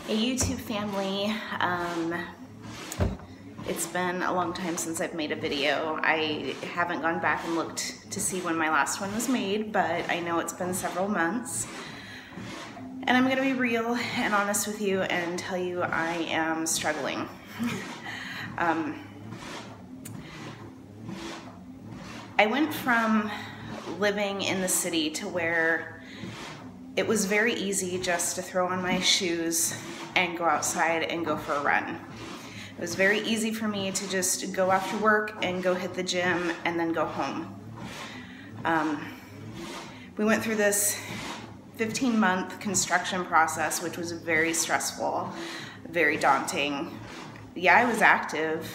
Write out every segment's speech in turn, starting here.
Hey YouTube family, it's been a long time since I've made a video. I haven't gone back and looked to see when my last one was made, but I know it's been several months. And I'm gonna be real and honest with you and tell you I am struggling. I went from living in the city to where it was very easy just to throw on my shoes and go outside and go for a run. It was very easy for me to just go after work and go hit the gym and then go home. We went through this 15-month construction process, which was very stressful, very daunting. Yeah, I was active.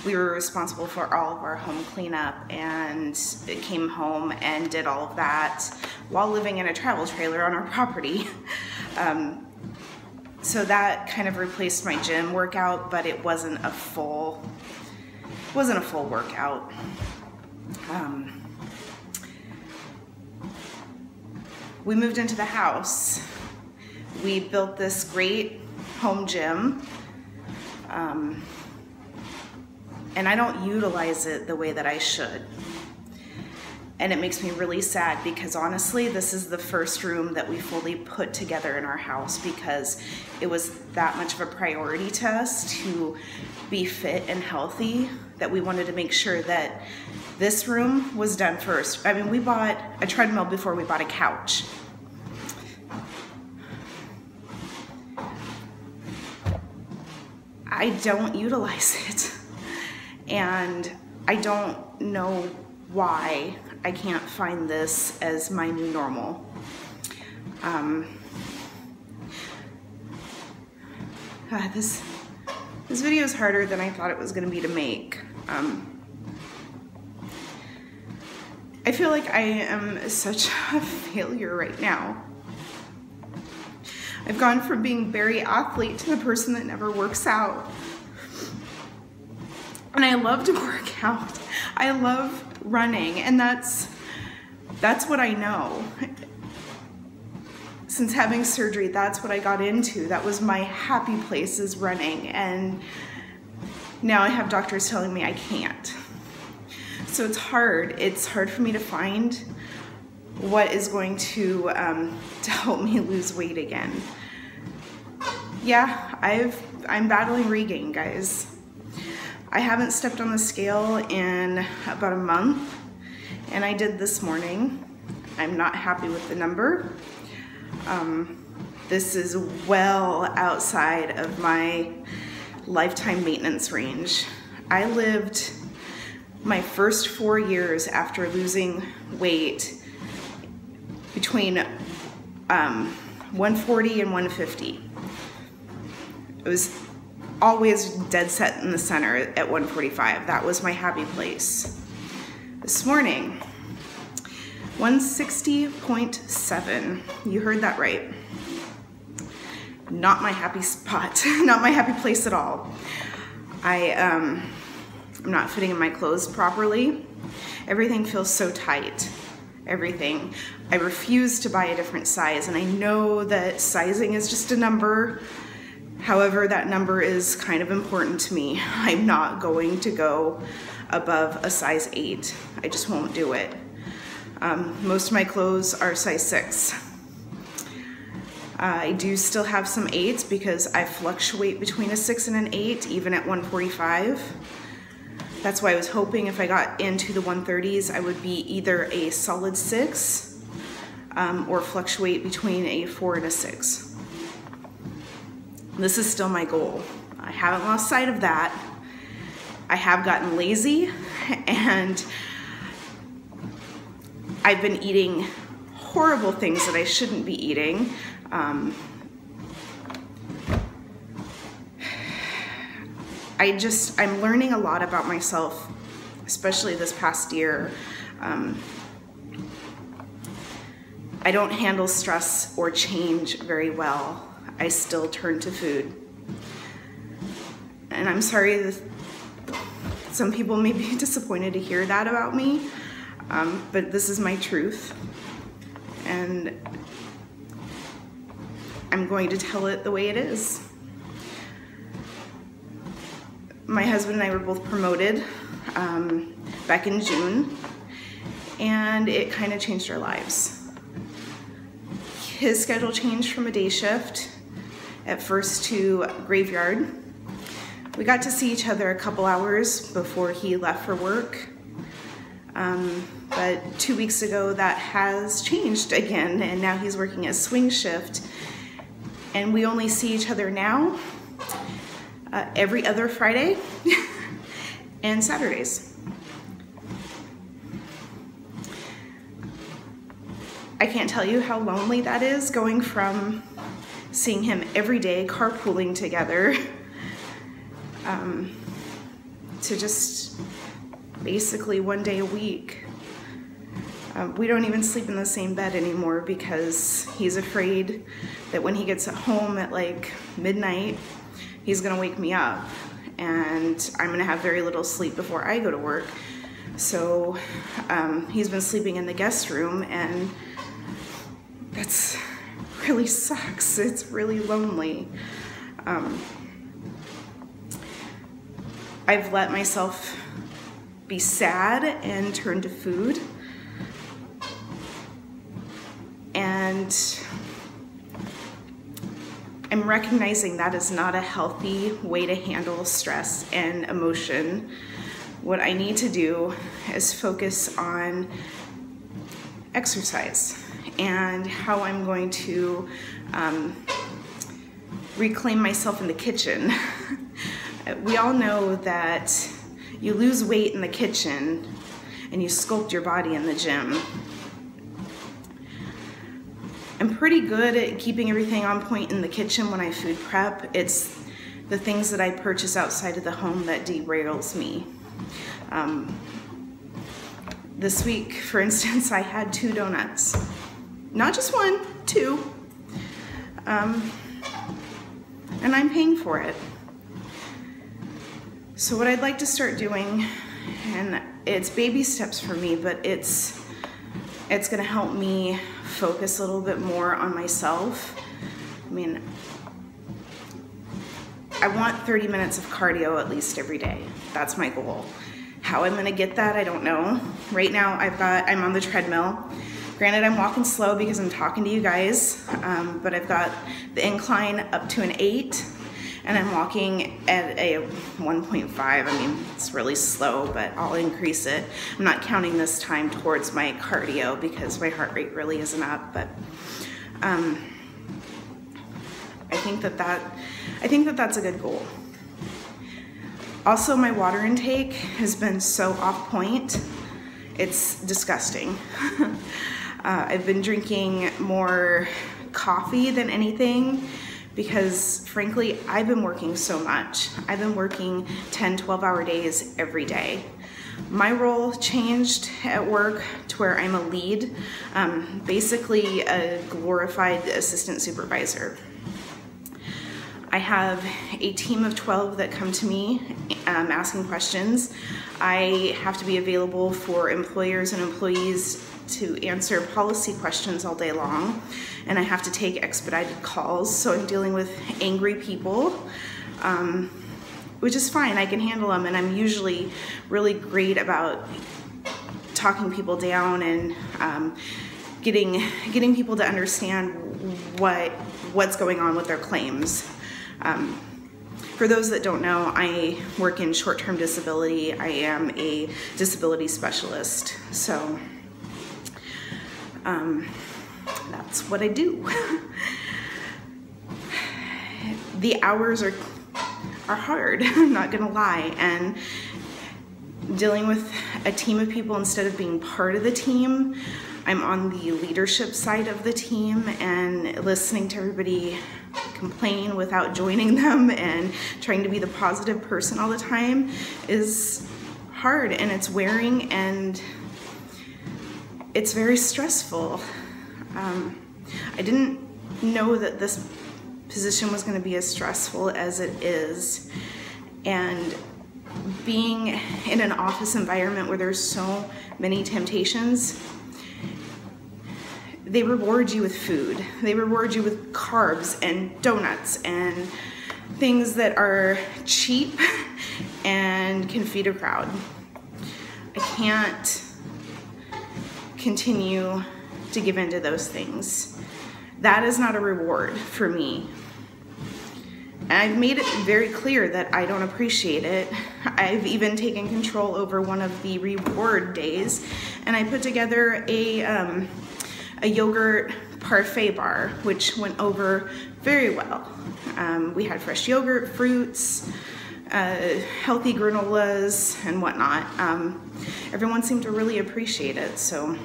We were responsible for all of our home cleanup and came home and did all of that while living in a travel trailer on our property. So that kind of replaced my gym workout, but it wasn't a full workout. We moved into the house. We built this great home gym. And I don't utilize it the way that I should. And it makes me really sad because honestly, this is the first room that we fully put together in our house because it was that much of a priority to us to be fit and healthy that we wanted to make sure that this room was done first. I mean, we bought a treadmill before we bought a couch. I don't utilize it, and I don't know why I can't find this as my new normal. This video is harder than I thought it was going to be to make. I feel like I am such a failure right now. I've gone from being very athlete to the person that never works out. And I love to work out. I love running, and that's what I know. Since having surgery, that's what I got into. That was my happy place, is running, and now I have doctors telling me I can't. So it's hard. It's hard for me to find what is going to help me lose weight again. Yeah, I'm battling regain, guys. I haven't stepped on the scale in about a month, and I did this morning. I'm not happy with the number. This is well outside of my lifetime maintenance range. I lived my first 4 years after losing weight between 140 and 150. It was always dead set in the center at 145. That was my happy place. This morning, 160.7. You heard that right. Not my happy spot, not my happy place at all. I'm not fitting in my clothes properly. Everything feels so tight. Everything. I refuse to buy a different size, and I know that sizing is just a number. However, that number is kind of important to me. I'm not going to go above a size 8. I just won't do it. Most of my clothes are size 6. I do still have some 8s because I fluctuate between a 6 and an 8, even at 145. That's why I was hoping if I got into the 130s, I would be either a solid 6 or fluctuate between a 4 and a 6. This is still my goal. I haven't lost sight of that. I have gotten lazy, and I've been eating horrible things that I shouldn't be eating. I'm learning a lot about myself, especially this past year. I don't handle stress or change very well. I still turn to food. And I'm sorry that some people may be disappointed to hear that about me, but this is my truth. And I'm going to tell it the way it is. My husband and I were both promoted back in June, and it kind of changed our lives. His schedule changed from a day shift at first to graveyard. We got to see each other a couple hours before he left for work. But 2 weeks ago that has changed again, and now he's working a swing shift, and we only see each other now every other Friday and Saturdays. I can't tell you how lonely that is, going from seeing him every day, carpooling together, to just basically one day a week. We don't even sleep in the same bed anymore because he's afraid that when he gets home at like midnight, he's gonna wake me up and I'm gonna have very little sleep before I go to work. So he's been sleeping in the guest room, and that's really sucks. It's really lonely. I've let myself be sad and turn to food. And I'm recognizing that is not a healthy way to handle stress and emotion. What I need to do is focus on exercise and how I'm going to reclaim myself in the kitchen. We all know that you lose weight in the kitchen and you sculpt your body in the gym. I'm pretty good at keeping everything on point in the kitchen when I food prep. It's the things that I purchase outside of the home that derails me. This week, for instance, I had 2 donuts. Not just 1, 2. And I'm paying for it. So what I'd like to start doing, and it's baby steps for me, but it's gonna help me focus a little bit more on myself. I mean, I want 30 minutes of cardio at least every day. That's my goal. How I'm gonna get that, I don't know. Right now, I'm on the treadmill. Granted, I'm walking slow because I'm talking to you guys, but I've got the incline up to an 8, and I'm walking at a 1.5. I mean, it's really slow, but I'll increase it. I'm not counting this time towards my cardio because my heart rate really isn't up, but I think that that's a good goal. Also, my water intake has been so off point. It's disgusting. I've been drinking more coffee than anything because, frankly, I've been working so much. I've been working 10, 12-hour days every day. My role changed at work to where I'm a lead, basically a glorified assistant supervisor. I have a team of 12 that come to me asking questions. I have to be available for employers and employees to answer policy questions all day long, and I have to take expedited calls, so I'm dealing with angry people, which is fine. I can handle them, and I'm usually really great about talking people down and getting people to understand what's going on with their claims. For those that don't know, I work in short-term disability. I am a disability specialist, so that's what I do. The hours are hard, I'm not gonna lie, and dealing with a team of people instead of being part of the team, I'm on the leadership side of the team, and listening to everybody complain without joining them and trying to be the positive person all the time is hard, and it's wearing, and it's very stressful. I didn't know that this position was going to be as stressful as it is, and being in an office environment where there's so many temptations, they reward you with food. They reward you with carbs and donuts and things that are cheap and can feed a crowd. I can't continue to give into those things. That is not a reward for me. And I've made it very clear that I don't appreciate it. I've even taken control over one of the reward days, and I put together a yogurt parfait bar, which went over very well. We had fresh yogurt, fruits, healthy granolas, and whatnot. Everyone seemed to really appreciate it, so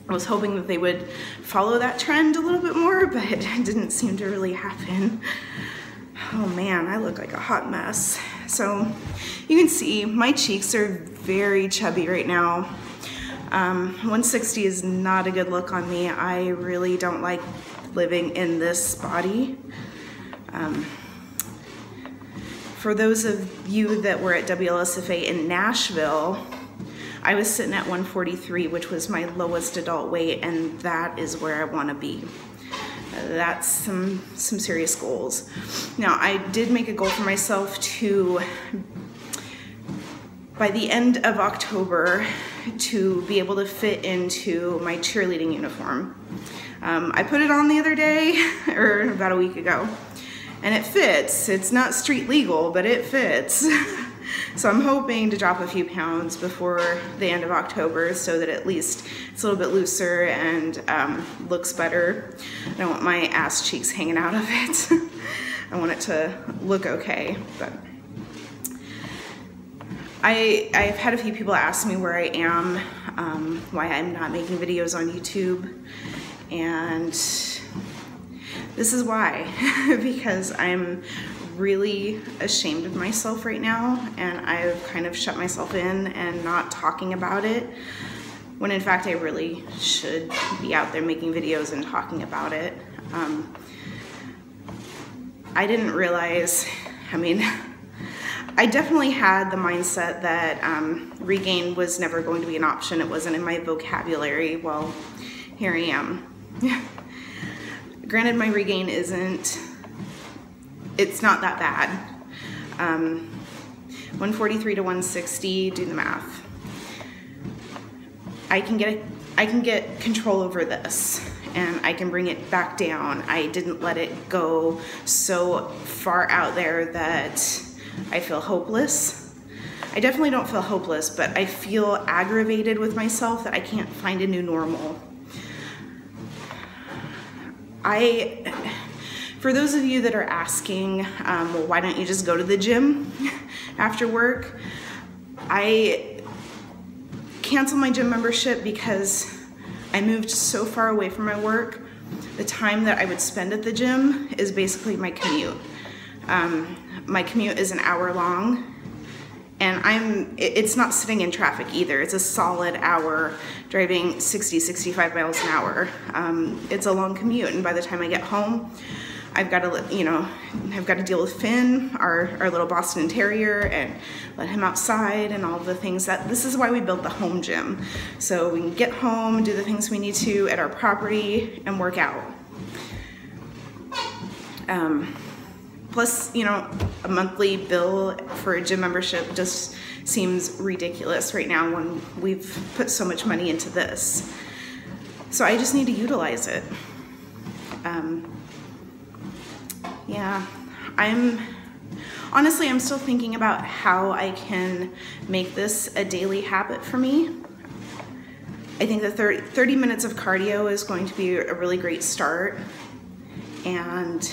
I was hoping that they would follow that trend a little bit more, but it didn't seem to really happen. Oh man, I look like a hot mess. So you can see my cheeks are very chubby right now. 160 is not a good look on me. I really don't like living in this body. For those of you that were at WLSFA in Nashville, I was sitting at 143, which was my lowest adult weight, and that is where I want to be. That's some serious goals. Now, I did make a goal for myself to, by the end of October, to be able to fit into my cheerleading uniform. I put it on the other day, or about a week ago, and it fits. It's not street legal, but it fits. So I'm hoping to drop a few pounds before the end of October so that at least it's a little bit looser and looks better. I don't want my ass cheeks hanging out of it. I want it to look okay. But I've had a few people ask me where I am, why I'm not making videos on YouTube, and this is why. Because I'm really ashamed of myself right now, and I've kind of shut myself in and not talking about it, when in fact I really should be out there making videos and talking about it. I didn't realize, I mean, I definitely had the mindset that regain was never going to be an option. It wasn't in my vocabulary. Well, here I am. Granted, my regain it's not that bad. 143 to 160, do the math. I can get control over this, and I can bring it back down. I didn't let it go so far out there that I feel hopeless. I definitely don't feel hopeless, but I feel aggravated with myself that I can't find a new normal. For those of you that are asking, well, why don't you just go to the gym after work? I canceled my gym membership because I moved so far away from my work. The time that I would spend at the gym is basically my commute. My commute is an hour long, and it's not sitting in traffic either. It's a solid hour driving 60, 65 miles an hour. It's a long commute, and by the time I get home, I've got to deal with Finn, our little Boston Terrier, and let him outside and all of the things this is why we built the home gym. So we can get home, do the things we need to at our property, and work out. Plus, a monthly bill for a gym membership just seems ridiculous right now when we've put so much money into this. So I just need to utilize it. Yeah, honestly, I'm still thinking about how I can make this a daily habit for me. I think the 30 minutes of cardio is going to be a really great start, and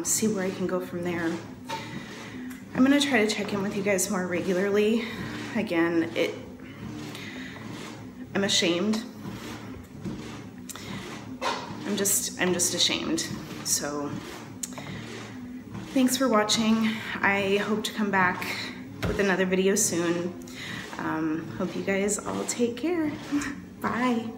see where I can go from there. I'm gonna try to check in with you guys more regularly. Again, I'm ashamed. I'm just ashamed. So thanks for watching. I hope to come back with another video soon. Hope you guys all take care. Bye.